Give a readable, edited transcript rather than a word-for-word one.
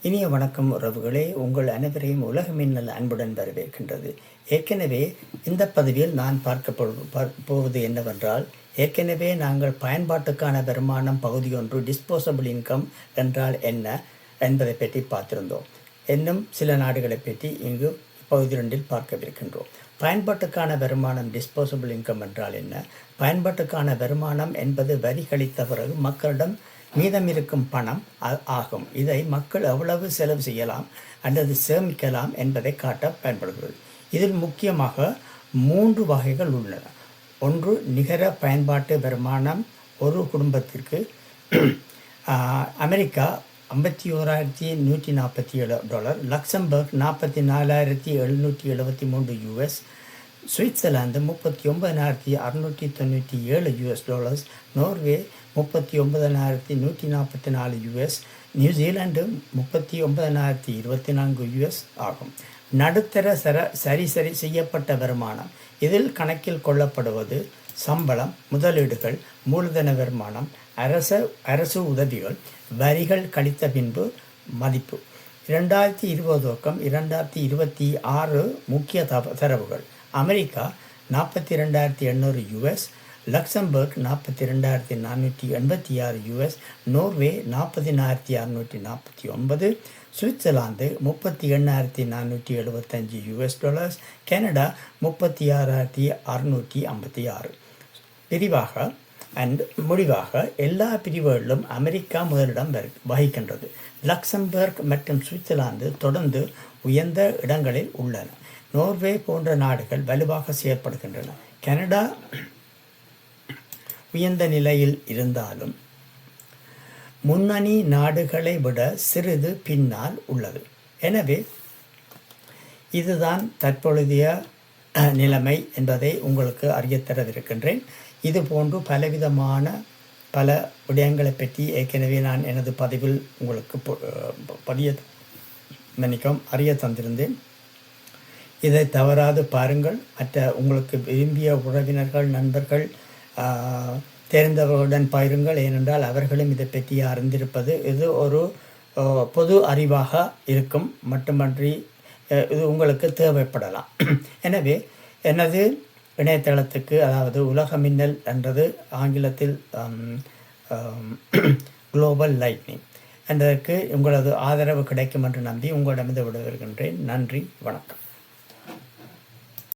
இனிய வணக்கம் உறவுகளே, உங்கள் அனைவரையும் உலக மின்னல் அன்புடன் வரவேற்கின்றது. ஏற்கனவே இந்த பதிவில் நான் போவது என்னவென்றால், ஏற்கனவே நாங்கள் பயன்பாட்டுக்கான வருமானம் பகுதி ஒன்று டிஸ்போசபிள் இன்கம் என்றால் என்ன என்பதை பற்றி பார்த்திருந்தோம். இன்னும் சில நாடுகளை பற்றி இங்கு பகுதி 2 பார்க்கவிருக்கின்றோம். பயன்பாட்டுக்கான வருமானம் டிஸ்போசபிள் இன்கம் என்றால் என்ன? பயன்பாட்டுக்கான வருமானம் என்பது வரி கழித்த பிறகு மக்களிடம் மீதம் இருக்கும் பணம் ஆகும். இதை மக்கள் எவ்வளவு செலவு செய்யலாம் அல்லது சேமிக்கலாம் என்பதை காட்ட பயன்படுகிறது. இதில் முக்கியமாக 3 வகைகள் உள்ளன. ஒன்று, நிகர பயன்பாட்டு வருமானம். ஒரு குடும்பத்திற்கு America $51,147, Luxembourg $44,773, Switzerland $39,697, Norway $39,144, New Zealand $39,024 ஆகும். நடுத்தர சரி செய்யப்பட்ட வருமானம். இதில் கணக்கில் கொள்ளப்படுவது சம்பளம், முதலீடுகள், மூலதன வருமானம், அரசு உதவிகள், வரிகள் கழித்த பின்பு மதிப்பு. 2020 துவக்கம் 2026 முக்கிய தரவுகள். America $42,800, Luxembourg $42,486, Norway $40,649, Switzerland $38,475, Canada $36,656. முடிவாக எல்லா பிரிவுகளிலும் அமெரிக்கா முதலிடம் வகிக்கின்றது. லக்சம்பர்க் மற்றும் சுவிட்சர்லாந்து தொடர்ந்து உயர்ந்த இடங்களில் உள்ளன. நோர்வே போன்ற நாடுகள் வலுவாக செயற்படுகின்றன. கனடா உயர்ந்த நிலையில் இருந்தாலும் முன்னணி நாடுகளை விட சிறிது பின்னால் உள்ளது. எனவே இதுதான் தற்பொழுதைய நிலைமை என்பதை உங்களுக்கு அறியத்தரவிருக்கின்றேன். இது போன்று பலவிதமான பல விடயங்களை பற்றி ஏற்கனவே நான் எனது பதிவில் உங்களுக்கு அறிய தந்திருந்தேன். இதை தவறாது பாருங்கள். மற்ற உங்களுக்கு விரும்பிய உறவினர்கள், நண்பர்கள், தெரிந்தவர்களுடன் பகிருங்கள். ஏனென்றால் அவர்களும் இதை பற்றி அறிந்திருப்பது இது ஒரு பொது அறிவாக இருக்கும். மட்டுமன்றி இது உங்களுக்கு தேவைப்படலாம். எனவே எனது இணையதளத்துக்கு, அதாவது உலக மின்னல் என்றது ஆங்கிலத்தில் குளோபல் லைட்னிங் என்பதற்கு உங்களது ஆதரவு கிடைக்கும் என்று நம்பி உங்களிடமிருந்து விடைபெறுகின்றேன். நன்றி, வணக்கம்.